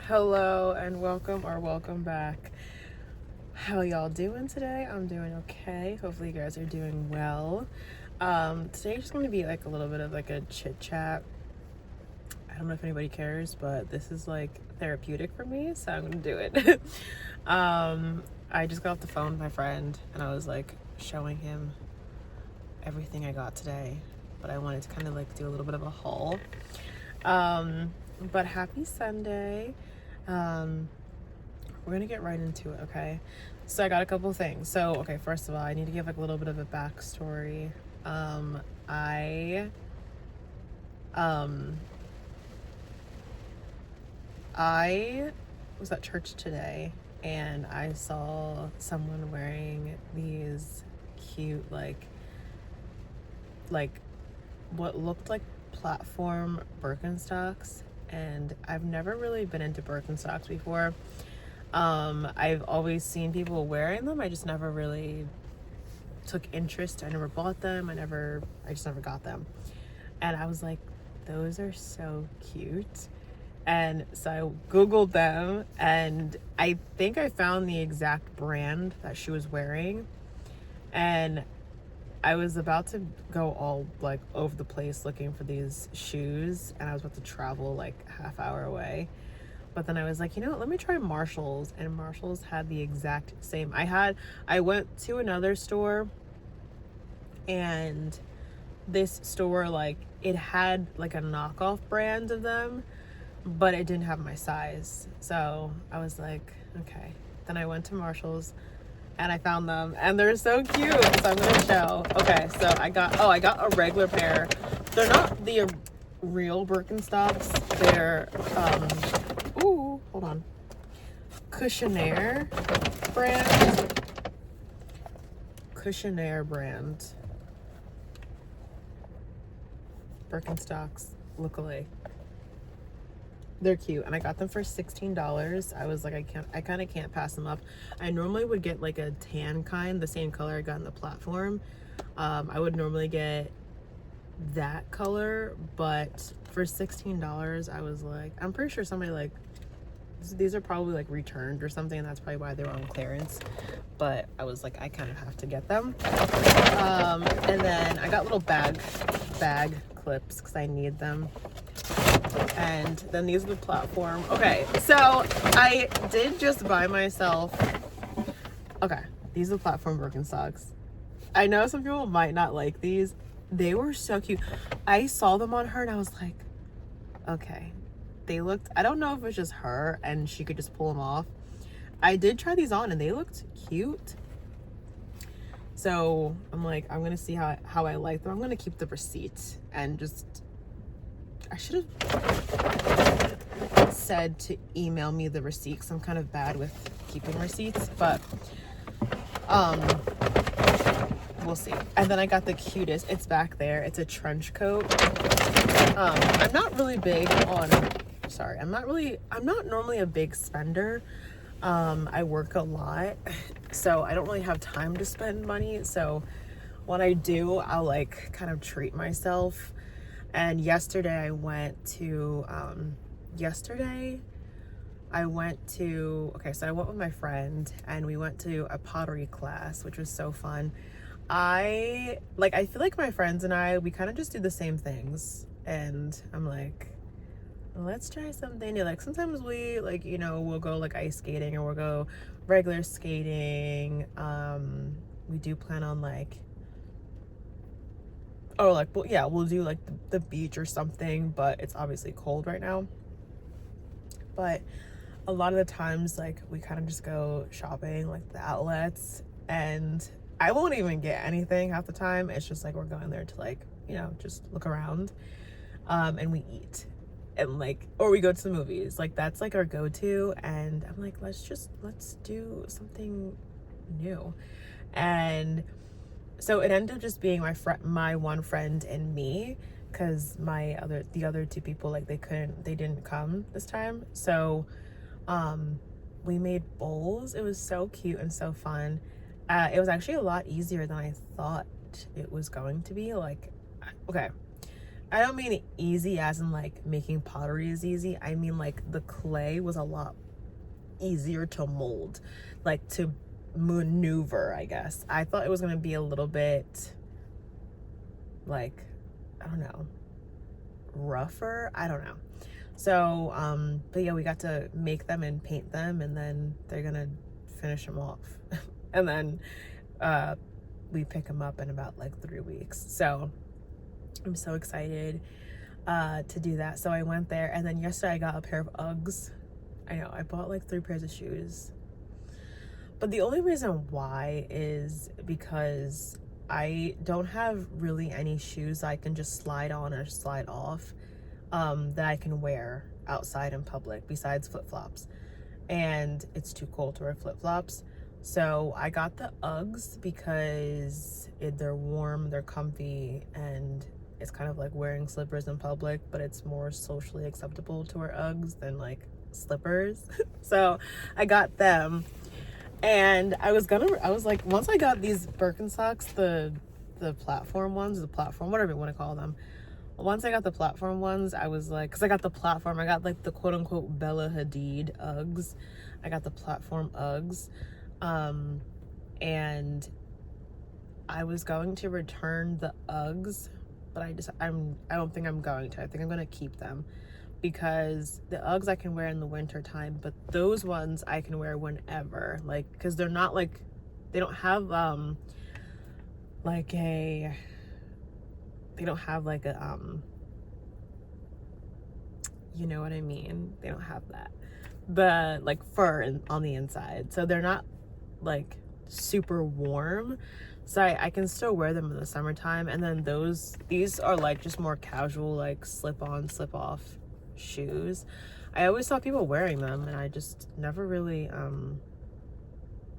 Hello and welcome back. How y'all doing today? I'm doing okay. Hopefully you guys are doing well. Today's just going to be like a little bit of like a chit chat. I don't know if anybody cares, but this is like therapeutic for me, so I'm going to do it. I just got off the phone with my friend and I was like showing him everything I got today, but I wanted to kind of like do a little bit of a haul. But happy Sunday. We're gonna get right into it, okay? So I got a couple things. So, okay, first of all, I need to give like a little bit of a backstory. I was at church today and I saw someone wearing these cute like what looked like platform Birkenstocks, and I've never really been into Birkenstocks before. I've always seen people wearing them. I just never really took interest. I never bought them. I just never got them. And I was like, those are so cute. And so I Googled them and I think I found the exact brand that she was wearing. And I was about to go all like over the place looking for these shoes, and I was about to travel like half hour away. But then I was like, you know what, let me try Marshall's. And Marshall's had the exact same. I went to another store, and this store, like, it had like a knockoff brand of them, but it didn't have my size. So I was like, okay. Then I went to Marshall's and I found them, and they're so cute. So I'm gonna show. Okay, so I got a regular pair. They're not the real Birkenstocks. They're hold on, Cushionaire brand Birkenstocks lookalike. They're cute, and I got them for $16. I was like, I kind of can't pass them up. I normally would get like a tan kind, the same color I got in the platform. I would normally get that color, but for $16, I was like, I'm pretty sure somebody like, these are probably like returned or something, and that's probably why they were on clearance. But I was like, I kind of have to get them. And then I got little bag clips because I need them. And then these are the platform. Okay, so I did just buy myself, okay, these are the platform Birkenstocks. I know some people might not like these. They were so cute. I saw them on her and I was like, okay, they looked, I don't know if it's just her and she could just pull them off. I did try these on and they looked cute. So I'm like, I'm gonna see how I like them. I'm gonna keep the receipt and just, I should have said to email me the receipt because I'm kind of bad with keeping receipts, but we'll see. And then I got the cutest, it's back there, it's a trench coat. I'm not really big on, I'm not normally a big spender. I work a lot, so I don't really have time to spend money. So when I do, I'll like kind of treat myself. And yesterday I went with my friend and we went to a pottery class, which was so fun. I feel like my friends and we kind of just do the same things, and I'm like, let's try something new. Like sometimes we like, you know, we'll go like ice skating or we'll go regular skating. We do plan on like, we'll do like the beach or something, but it's obviously cold right now. But a lot of the times, like, we kind of just go shopping, like the outlets, and I won't even get anything half the time. It's just like we're going there to like, you know, just look around, and we eat, and like, or we go to the movies. Like that's like our go-to. And I'm like, let's do something new. And so it ended up just being my one friend and me, because the other two people, like they didn't come this time. So we made bowls. It was so cute and so fun. It was actually a lot easier than I thought it was going to be. Like, okay, I don't mean easy as in like making pottery is easy. I mean like the clay was a lot easier to mold, like to maneuver, I guess. I thought it was gonna be a little bit like, I don't know, rougher. I don't know. So, but yeah, we got to make them and paint them, and then they're gonna finish them off. And then we pick them up in about like 3 weeks. So I'm so excited to do that. So I went there, and then yesterday I got a pair of Uggs. I know, I bought like 3 pairs of shoes. But the only reason why is because I don't have really any shoes I can just slide on or slide off that I can wear outside in public besides flip-flops. And it's too cold to wear flip-flops. So I got the Uggs because they're warm, they're comfy, and it's kind of like wearing slippers in public, but it's more socially acceptable to wear Uggs than like slippers. So I got them. And I was like, once I got these Birkenstocks, the platform ones, whatever you want to call them. Once I got the platform ones, I was like, because I got the platform, I got like the quote unquote Bella Hadid Uggs. I got the platform Uggs. And I was going to return the Uggs, but I don't think I'm going to. I think I'm going to keep them because the Uggs I can wear in the winter time, but those ones I can wear whenever, like, because they're not like, they don't have like a, they don't have like a you know what I mean, they don't have that, the like fur on the inside, so they're not like super warm, so I can still wear them in the summertime. And then these are like just more casual, like slip on slip off shoes. I always saw people wearing them, and I just never really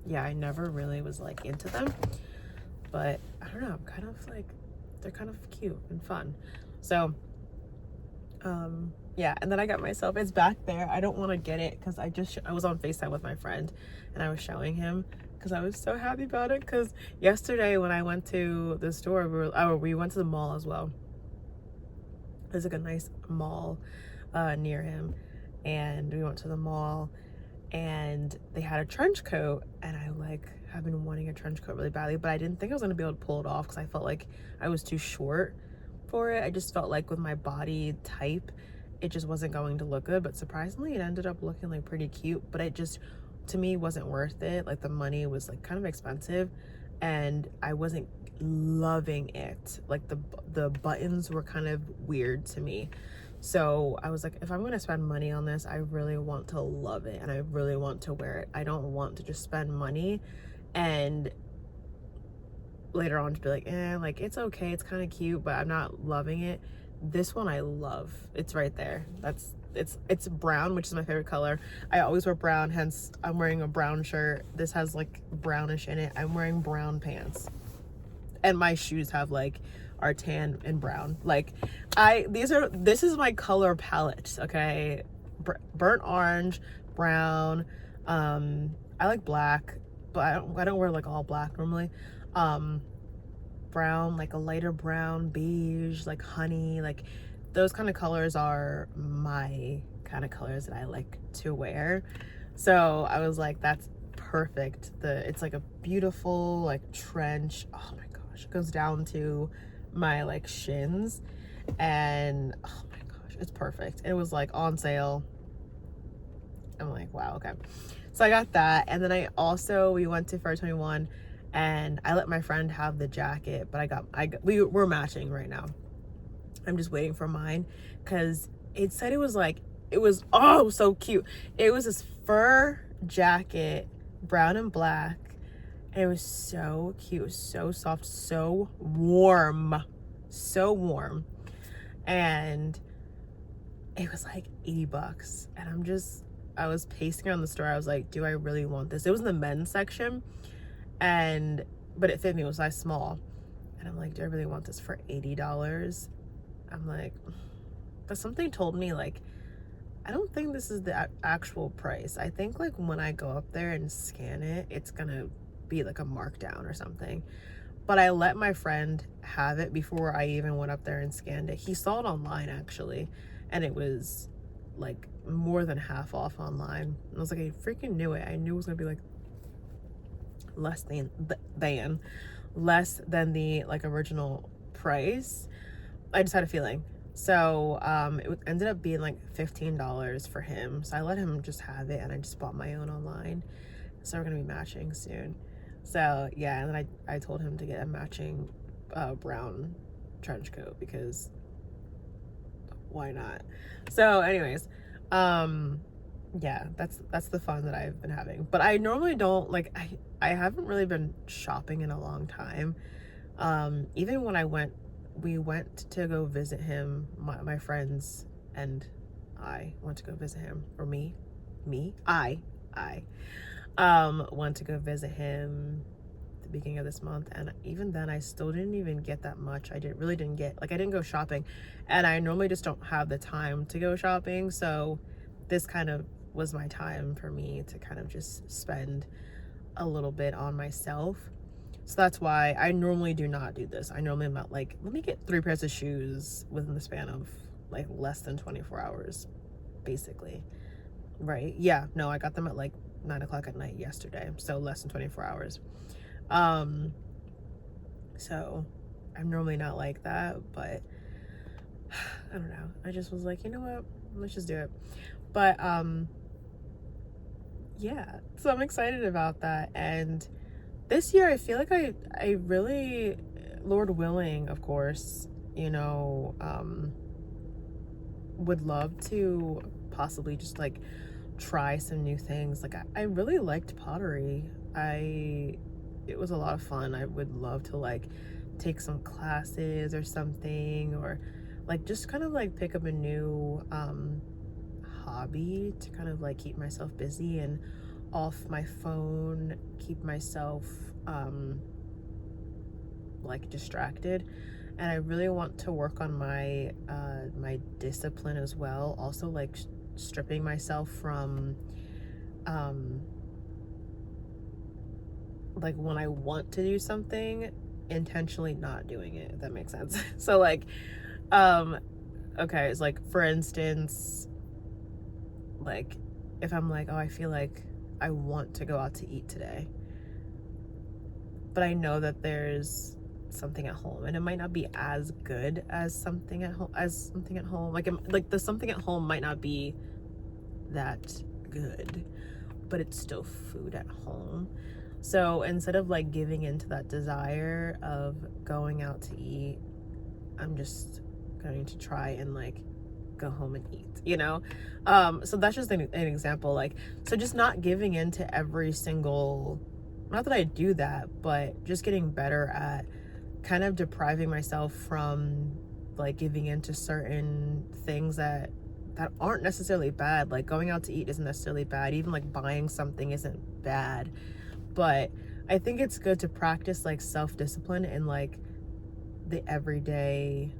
yeah, I never really was like into them. But I don't know, I'm kind of like, they're kind of cute and fun. So yeah, and then I got myself, it's back there, I don't want to get it because I was on FaceTime with my friend and I was showing him because I was so happy about it. Because yesterday when I went to the store, we went to the mall as well. There's like a nice mall near him, and we went to the mall and they had a trench coat, and I like have been wanting a trench coat really badly, but I didn't think I was gonna be able to pull it off because I felt like I was too short for it. I just felt like with my body type it just wasn't going to look good, but surprisingly it ended up looking like pretty cute. But it just, to me, wasn't worth it. Like the money was like kind of expensive and I wasn't loving it. Like the buttons were kind of weird to me. So I was like, if I'm going to spend money on this, I really want to love it and I really want to wear it. I don't want to just spend money and later on to be like, like it's okay, it's kind of cute, but I'm not loving it. This one I love. It's right there. It's brown, which is my favorite color. I always wear brown, hence I'm wearing a brown shirt. This has like brownish in it. I'm wearing brown pants. And my shoes have like are tan and brown. Like this is my color palette, okay? Burnt orange, brown, I like black, but I don't wear like all black normally. Brown, like a lighter brown, beige, like honey, like those kind of colors are my kind of colors that I like to wear. So I was like, that's perfect. It's like a beautiful like trench. Oh my gosh, it goes down to my like shins, and oh my gosh, it's perfect. It was like on sale. I'm like, wow, okay. So I got that, and then we went to Forever 21 and I let my friend have the jacket, but we're matching right now. I'm just waiting for mine because it said it was oh so cute. It was this fur jacket, brown and black, and it was so cute. It was so soft, so warm, and it was like $80. And I was pacing around the store. I was like, do I really want this? It was in the men's section, but it fit me. It was size small, and I'm like, do I really want this for $80? I'm like, but something told me like, I don't think this is the actual price. I think like when I go up there and scan it, it's gonna be like a markdown or something. but I let my friend have it before I even went up there and scanned it. He saw it online actually, and it was like more than half off online. I was like, I freaking knew it. I knew it was gonna be like less than the like original price. I just had a feeling. So it ended up being like $15 for him. So I let him just have it, and I just bought my own online. So we're gonna be matching soon. So yeah, and then I told him to get a matching brown trench coat because why not? So anyways, yeah, that's the fun that I've been having. But I normally don't like I haven't really been shopping in a long time. Even when we went to go visit him, my friends and I went to go visit him, or I went to go visit him at the beginning of this month, and even then I still didn't even get that much. I didn't get, like, I didn't go shopping, and I normally just don't have the time to go shopping, so this kind of was my time for me to kind of just spend a little bit on myself. So that's why I normally do not do this. I normally am not like, let me get 3 pairs of shoes within the span of like less than 24 hours, basically. Right? Yeah, no, I got them at like 9 o'clock at night yesterday, so less than 24 hours. So I'm normally not like that, but I don't know. I just was like, you know what? Let's just do it. But yeah, so I'm excited about that. And this year I feel like I really, Lord willing, of course, you know, would love to possibly just like try some new things. Like I really liked pottery. It was a lot of fun. I would love to like take some classes or something, or like just kind of like pick up a new hobby to kind of like keep myself busy and off my phone, keep myself like distracted. And I really want to work on my my discipline as well, also like stripping myself from like when I want to do something, intentionally not doing it, if that makes sense. So like okay, it's like, for instance, like if I'm like, oh, I feel like I want to go out to eat today, but I know that there's something at home, and it might not be as good as something at home. Like the something at home might not be that good, but it's still food at home. So instead of like giving into that desire of going out to eat, I'm just going to try and like go home and eat, you know? So that's just an example. Like, so just not giving into every single, not that I do that, but just getting better at kind of depriving myself from like giving into certain things that aren't necessarily bad. Like going out to eat isn't necessarily bad. Even like buying something isn't bad. But I think it's good to practice like self-discipline in like the everyday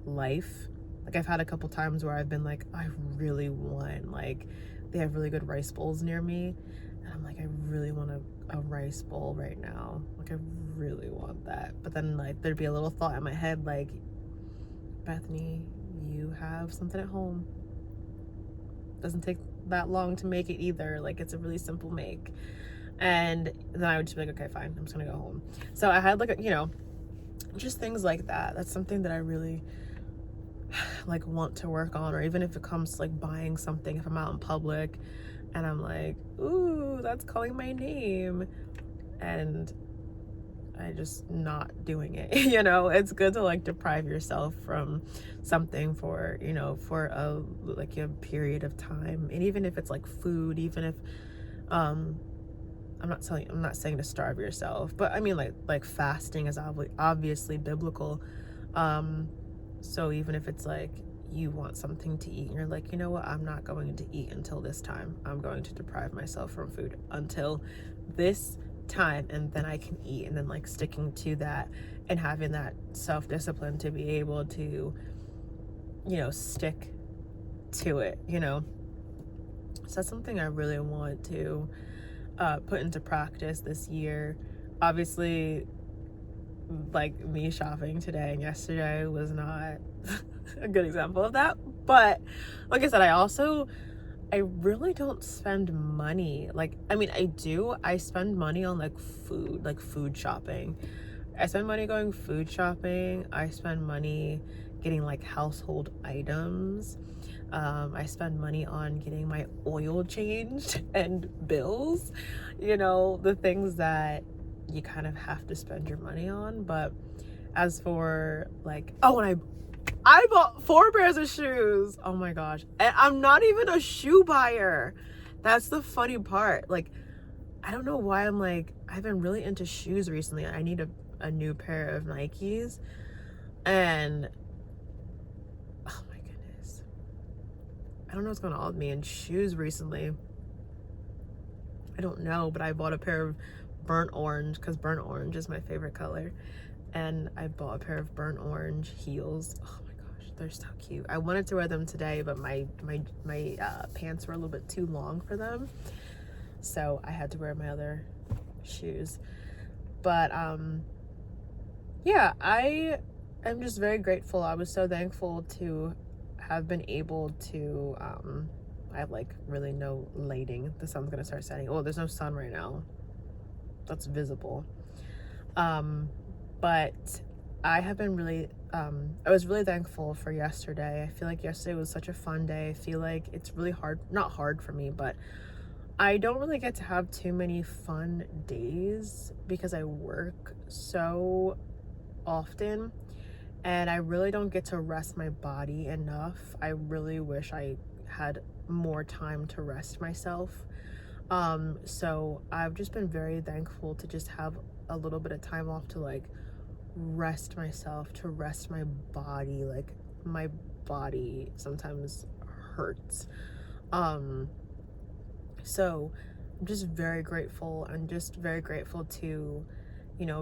life. Like I've had a couple times where I've been like, I really want, like, they have really good rice bowls near me, and I'm like, I really want a rice bowl right now. Like I really want that. But then like there'd be a little thought in my head like, Bethany, you have something at home. Doesn't take that long to make it either. Like it's a really simple make. And then I would just be like, okay, fine, I'm just gonna go home. So I had like a, you know, just things like that. That's something that I really like want to work on. Or even if it comes to like buying something, if I'm out in public and I'm like, ooh, that's calling my name, and I just not doing it. You know, it's good to like deprive yourself from something for, you know, for a like a period of time. And even if it's like food, even if I'm not saying to starve yourself, but I mean like fasting is obviously biblical. So even if it's like you want something to eat and you're like, you know what, I'm not going to eat until this time. I'm going to deprive myself from food until this time, and then I can eat. And then like sticking to that and having that self-discipline to be able to, you know, stick to it, you know. So that's something I really want to put into practice this year. Obviously like me shopping today and yesterday was not a good example of that. But like I said, I really don't spend money. Like, I mean, I spend money on like food shopping. I spend money going food shopping. I spend money getting like household items. I spend money on getting my oil changed and bills, the things that you kind of have to spend your money on. But as for like, oh, and I bought 4 pairs of shoes. Oh my gosh. And I'm not even a shoe buyer. That's the funny part. Like, I don't know why I've been really into shoes recently. I need a new pair of Nikes. And oh my goodness. I don't know what's going on with me in shoes recently. I don't know, but I bought a pair of burnt orange because burnt orange is my favorite color. And I bought a pair of burnt orange heels. Oh my gosh, they're so cute. I wanted to wear them today, but my pants were a little bit too long for them. So I had to wear my other shoes. But yeah, I am just very grateful. I was so thankful to have been able to I have like really no lighting. The sun's gonna start setting. Oh, there's no sun right now that's visible. But I have been really I was really thankful for yesterday. I feel like yesterday was such a fun day. I feel like it's really not hard for me, but I don't really get to have too many fun days because I work so often and I really don't get to rest my body enough. I really wish I had more time to rest myself. So I've just been very thankful to just have a little bit of time off to like rest myself, to rest my body. Like my body sometimes hurts. So I'm just very grateful. I'm just very grateful to,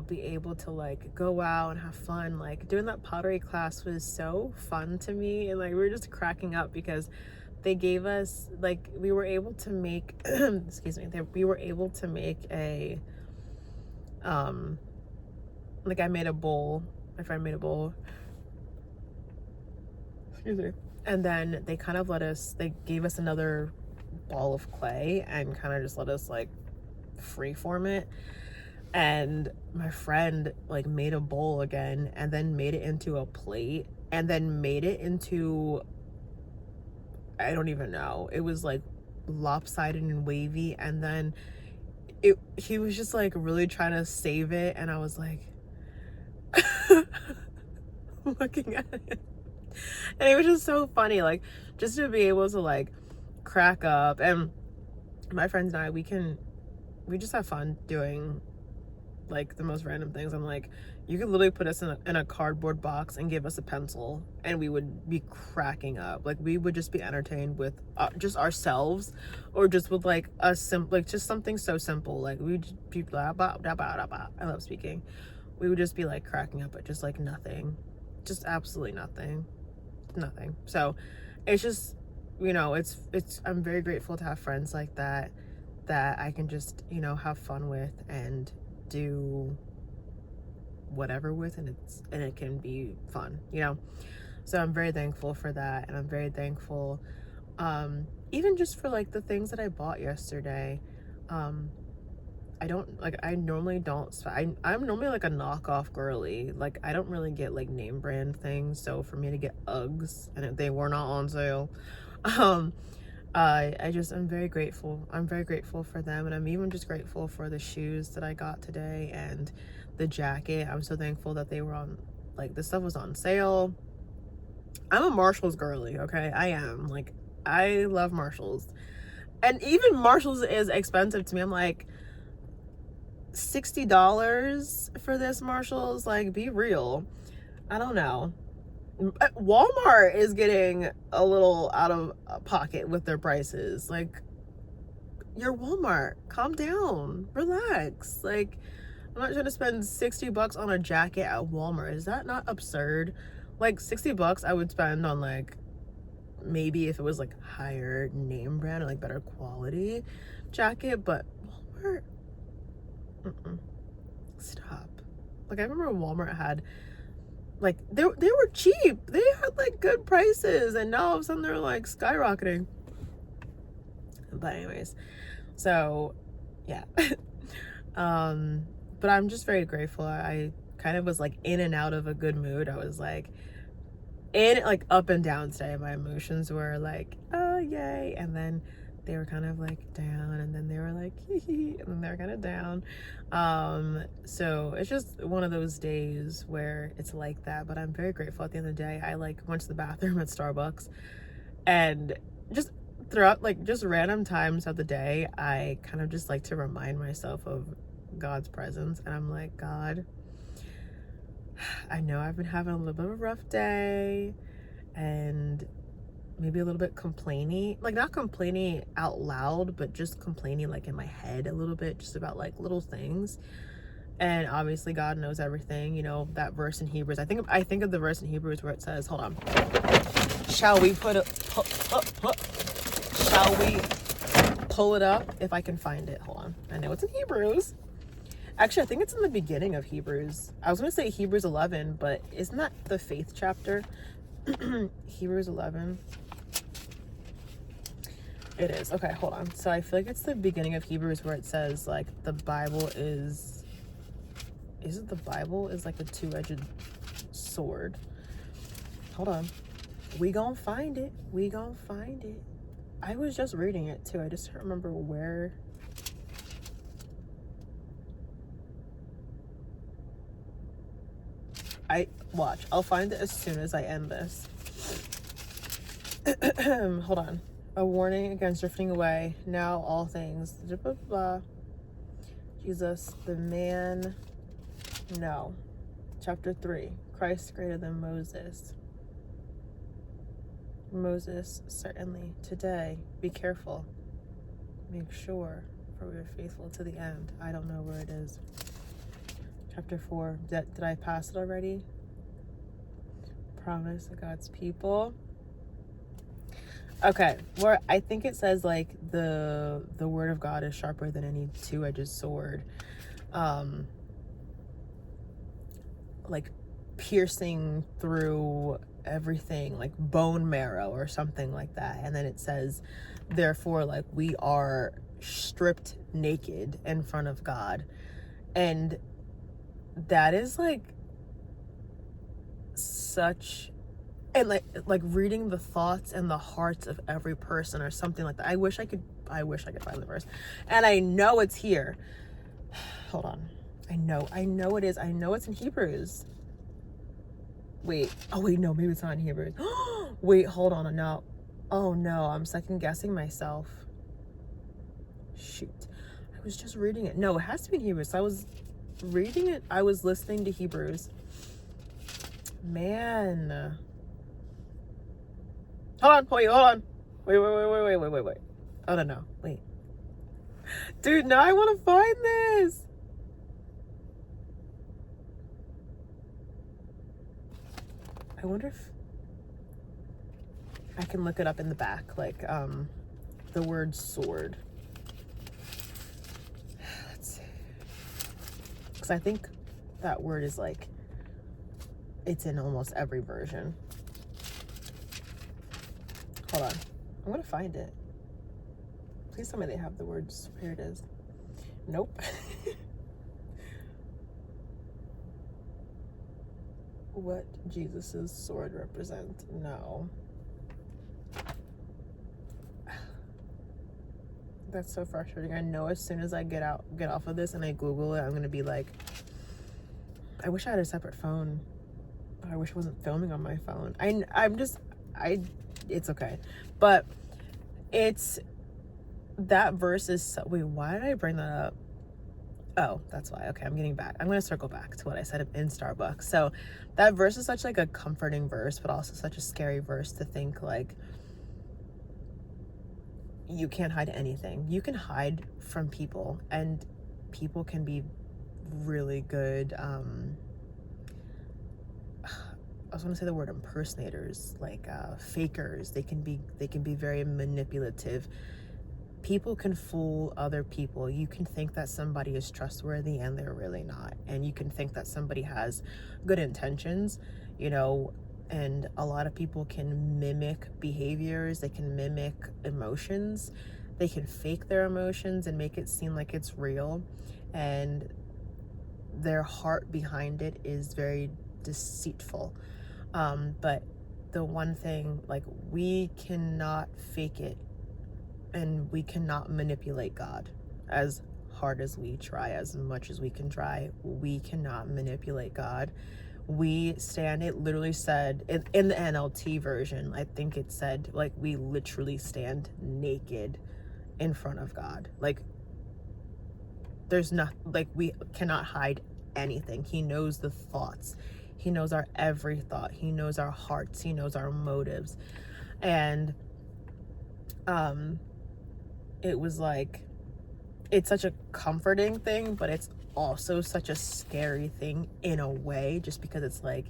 be able to like go out and have fun. Like doing that pottery class was so fun to me, and like we were just cracking up because they gave us like we were able to make excuse me, we were able to make a like I made a bowl. My friend made a bowl. Excuse me. And then they gave us another ball of clay and kind of just let us like freeform it. And my friend like made a bowl again and then made it into a plate and then made it into, I don't even know, it was like lopsided and wavy, and then he was just like really trying to save it, and I was like looking at it, and it was just so funny, like just to be able to like crack up. And my friends and I, we just have fun doing like the most random things. I'm like, you could literally put us in a cardboard box and give us a pencil and we would be cracking up. Like we would just be entertained with just ourselves, or just with like just something so simple. Like we'd be blah, blah, blah, blah, blah. I love speaking. We would just be like cracking up at just like nothing, just absolutely nothing. So it's just, I'm very grateful to have friends like that I can just, have fun with and do whatever with, and it can be fun, so I'm very thankful for that. And I'm very thankful even just for like the things that I bought yesterday. I'm normally like a knockoff girly. Like I don't really get like name brand things, so for me to get Uggs and they were not on sale, I'm very grateful. I'm very grateful for them, and I'm even just grateful for the shoes that I got today and the jacket. I'm so thankful that they were on, like this stuff was on sale. I'm a Marshalls girly, okay? I am. Like I love Marshalls. And even Marshalls is expensive to me. I'm like, $60 for this Marshalls? Like, be real. I don't know. Walmart is getting a little out of pocket with their prices. Like, you're Walmart, calm down, relax. Like, I'm not trying to spend $60 on a jacket at Walmart. Is that not absurd? Like $60 I would spend on like maybe if it was like higher name brand or like better quality jacket, but Walmart, stop. Like I remember Walmart had like they were cheap. They had like good prices, and now all of a sudden they're like skyrocketing. But anyways, so yeah. But I'm just very grateful. I kind of was like in and out of a good mood. I was like in like up and down today. My emotions were like, oh yay, and then they were kind of like down, and then they were like hee hee, and then they were kind of down. So it's just one of those days where it's like that. But I'm very grateful. At the end of the day, I like went to the bathroom at Starbucks, and just throughout like just random times of the day, I kind of just like to remind myself of God's presence. And I'm like, God, I know I've been having a little bit of a rough day, and maybe a little bit complaining, like not complaining out loud, but just complaining like in my head a little bit, just about like little things. And obviously God knows everything. You know, that verse in Hebrews, I think of the verse in Hebrews where it says, hold on, shall we pull it up if I can find it? Hold on, I know it's in Hebrews. Actually, I think it's in the beginning of Hebrews. I was going to say Hebrews 11, but isn't that the faith chapter? Hebrews 11. It is. Okay, hold on. So I feel like it's the beginning of Hebrews where it says, like, the Bible is... Is it the Bible is like a two-edged sword? Hold on. We gonna find it. We gonna find it. I was just reading it, too. I just don't remember where... Watch, I'll find it as soon as I end this. Hold on. A warning against drifting away. Now all things. Blah, blah, blah. Jesus, the man. No. Chapter 3. Christ greater than Moses. Moses, certainly. Today, be careful. Make sure, for we are faithful to the end. I don't know where it is. Chapter 4. Did I pass it already? Promise of God's people. Okay, where I think it says like the word of God is sharper than any two-edged sword, like piercing through everything, like bone marrow or something like that. And then it says, therefore, like we are stripped naked in front of God. And that is like such, and like reading the thoughts and the hearts of every person or something like that. I wish I could find the verse, and I know it's here. Hold on, I know it is. I know it's in Hebrews. Wait, oh wait, no, maybe it's not in Hebrews. Wait, hold on, no. Oh no, I'm second guessing myself. Shoot, I was just reading it. No, it has to be in Hebrews. I was reading it. I was listening to Hebrews. Man. Hold on. Wait. Oh, no. Wait. Dude, now I want to find this. I wonder if I can look it up in the back, like, the word sword. Let's see. Because I think that word is like, it's in almost every version. Hold on. I'm going to find it. Please tell me they have the words. Here it is. Nope. What Jesus's sword represent? No. That's so frustrating. I know as soon as I get off of this and I Google it, I'm going to be like, I wish I had a separate phone. I wish I wasn't filming on my phone. It's okay. But it's, that verse is so, wait, why did I bring that up? Oh, that's why. Okay, I'm getting back. I'm going to circle back to what I said in Starbucks. So that verse is such like a comforting verse, but also such a scary verse to think like, you can't hide anything. You can hide from people, and people can be really good, I was going to say the word impersonators, like fakers. They can be very manipulative. people can fool other people. You can think that somebody is trustworthy and they're really not. And you can think that somebody has good intentions, you know, and a lot of people can mimic behaviors, they can mimic emotions, they can fake their emotions and make it seem like it's real. And their heart behind it is very deceitful. But the one thing, like, we cannot fake it and we cannot manipulate God. As hard as we try, as much as we can try, we cannot manipulate God. We stand, it literally said in the NLT version, I think it said, like, we literally stand naked in front of God. Like, there's not, like, we cannot hide anything. He knows the thoughts, he knows our every thought, he knows our hearts, he knows our motives. And it was like, it's such a comforting thing, but it's also such a scary thing in a way, just because it's like,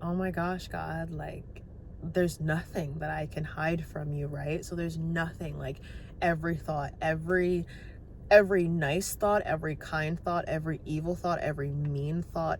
oh my gosh, God, like, there's nothing that I can hide from you, right? So there's nothing, like, every thought, every nice thought, every kind thought, every evil thought, every mean thought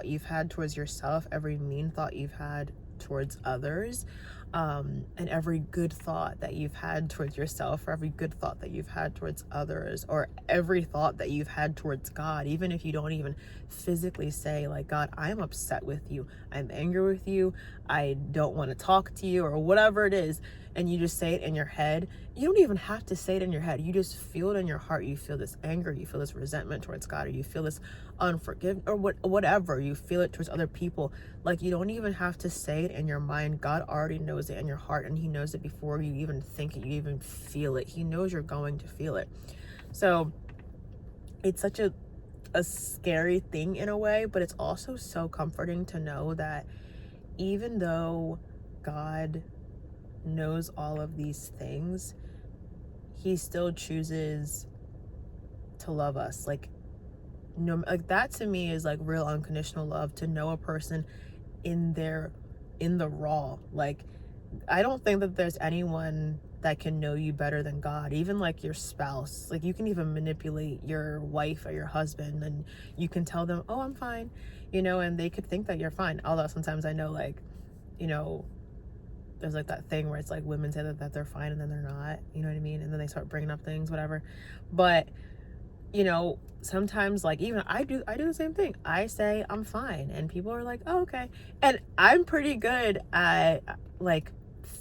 you've had towards yourself, every mean thought you've had towards others, and every good thought that you've had towards yourself, or every good thought that you've had towards others, or every thought that you've had towards God, even if you don't even physically say, like, God, I'm upset with you, I'm angry with you, I don't want to talk to you, or whatever it is, and you just say it in your head. You don't even have to say it in your head. You just feel it in your heart. You feel this anger, you feel this resentment towards God, or you feel this unforgiveness, or whatever. You feel it towards other people. Like, you don't even have to say it in your mind. God already knows it in your heart, and he knows it before you even think it, you even feel it. He knows you're going to feel it. So it's such a scary thing in a way, but it's also so comforting to know that even though God knows all of these things, he still chooses to love us. Like, no, like, that to me is like real unconditional love, to know a person in the raw. Like, I don't think that there's anyone that can know you better than God. Even like your spouse, like, you can even manipulate your wife or your husband, and you can tell them, oh, I'm fine, you know, and they could think that you're fine. Although sometimes I know, like, you know, there's like that thing where it's like women say that they're fine and then they're not, you know what I mean? And then they start bringing up things, whatever. But, you know, sometimes, like, even I do the same thing. I say I'm fine, and people are like, oh, okay. And I'm pretty good at, like,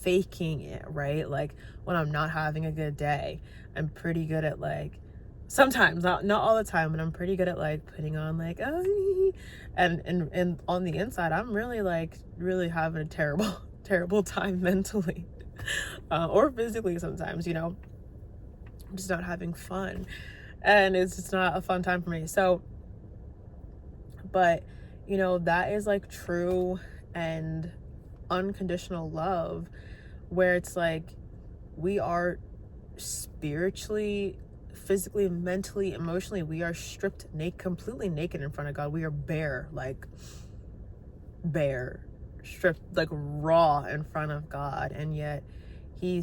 faking it, right? Like, when I'm not having a good day, I'm pretty good at, like, sometimes, not all the time, but I'm pretty good at, like, putting on, like, oh, and on the inside, I'm really, like, really having a terrible time mentally, or physically sometimes, you know. I'm just not having fun, and it's just not a fun time for me. So, but, you know, that is like true and unconditional love, where it's like, we are spiritually, physically, mentally, emotionally, we are stripped naked, completely naked in front of God. We are bare, like, bare, stripped, like, raw in front of God. And yet he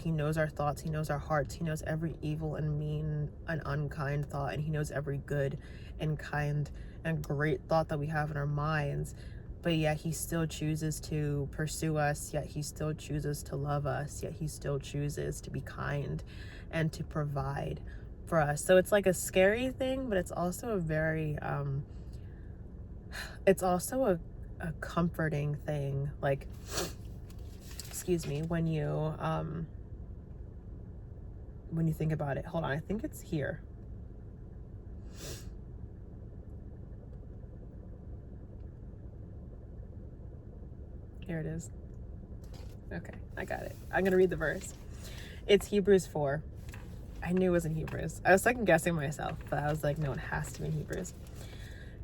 knows our thoughts, he knows our hearts, he knows every evil and mean and unkind thought, and he knows every good and kind and great thought that we have in our minds. But yet he still chooses to pursue us, yet he still chooses to love us, yet he still chooses to be kind and to provide for us. So it's like a scary thing, but it's also a very it's also a comforting thing. Like, excuse me, when you think about it. Hold on, I think it's here. Here it is. Okay, I got it. I'm gonna read the verse. It's Hebrews 4. I knew it was in Hebrews. I was second guessing myself, but I was like, no, it has to be in Hebrews.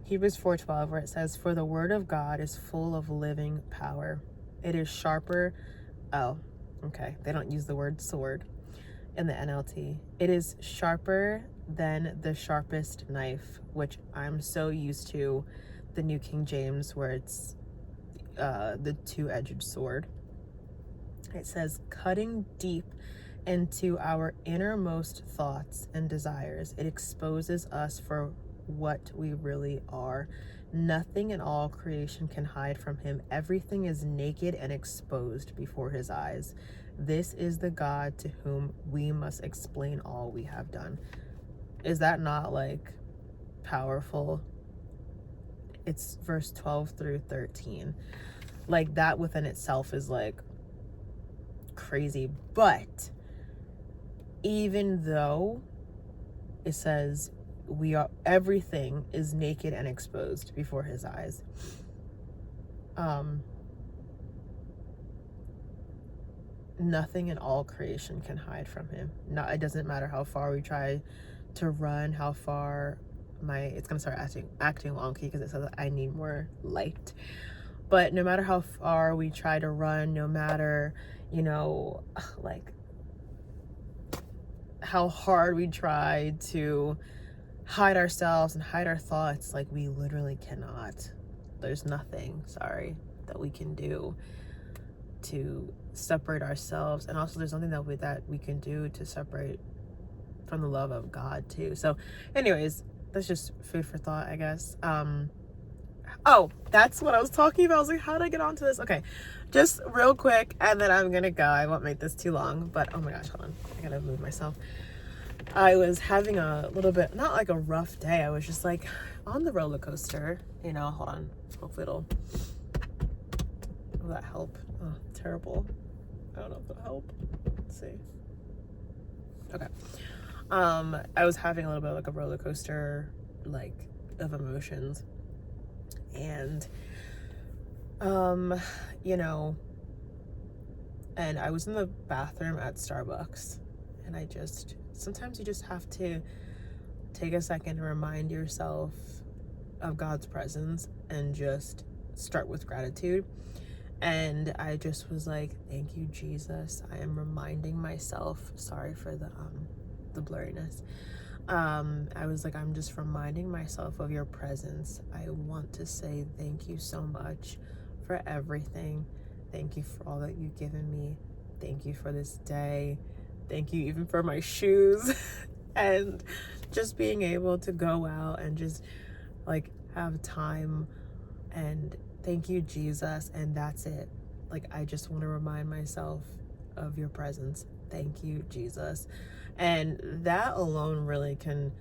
Hebrews 4:12, where it says, for the word of God is full of living power. It is sharper. Oh, okay. They don't use the word sword in the NLT. It is sharper than the sharpest knife, which I'm so used to the New King James, where it's the two-edged sword. It says, cutting deep into our innermost thoughts and desires. It exposes us for what we really are. Nothing in all creation can hide from him. Everything is naked and exposed before his eyes. This is the God to whom we must explain all we have done. Is that not like powerful? It's verse 12 through 13. Like, that within itself is like crazy. But even though it says everything is naked and exposed before his eyes, nothing in all creation can hide from him. It doesn't matter how far we try to run, how far it's gonna start acting wonky because it says that I need more light. But no matter how far we try to run, no matter, like how hard we try to hide ourselves and hide our thoughts, like, we literally cannot. There's nothing, that we can do to separate ourselves. And also there's nothing that we can do to separate from the love of God too. So anyways, that's just food for thought, I guess. Oh, that's what I was talking about. I was like, how did I get onto this? Okay, just real quick, and then I'm gonna go. I won't make this too long, but oh my gosh, hold on. I gotta move myself. I was having a little bit, not like a rough day. I was just like on the roller coaster, hold on. Hopefully will that help? Oh, terrible. I don't know if it'll help. Let's see. Okay. I was having a little bit of like a roller coaster, like, of emotions. And, and I was in the bathroom at Starbucks, and sometimes you just have to take a second and remind yourself of God's presence and just start with gratitude. And I just was like, thank you, Jesus. I am reminding myself, sorry for the blurriness. I was like, I'm just reminding myself of your presence. I want to say thank you so much for everything. Thank you for all that you've given me. Thank you for this day. Thank you even for my shoes. And just being able to go out and just like have time, and thank you, Jesus. And that's it. Like, I just want to remind myself of your presence. Thank you, Jesus. And that alone really can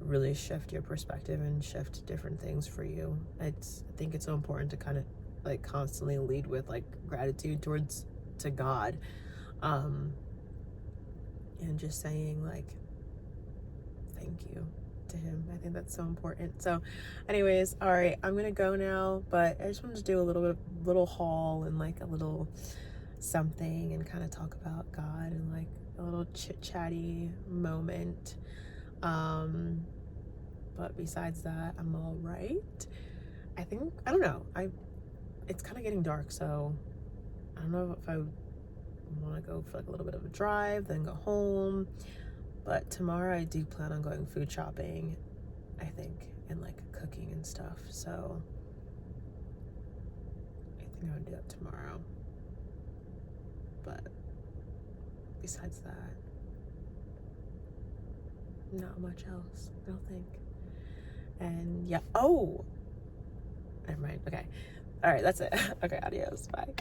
really shift your perspective and shift different things for you. I think it's so important to kind of like constantly lead with like gratitude to God, and just saying like thank you to him. I think that's so important. So anyways, all right, I'm gonna go now, but I just wanted to do a little haul and like a little something and kind of talk about God and like a little chit-chatty moment. But besides that, I'm all right. I don't know, it's kind of getting dark, so I don't know if I want to go for like a little bit of a drive, then go home. But tomorrow I do plan on going food shopping, I think, and like cooking and stuff. So I think I'm gonna do that tomorrow. But besides that, not much else, I don't think. And yeah, oh, never mind. Okay, all right, that's it. Okay, adios, bye.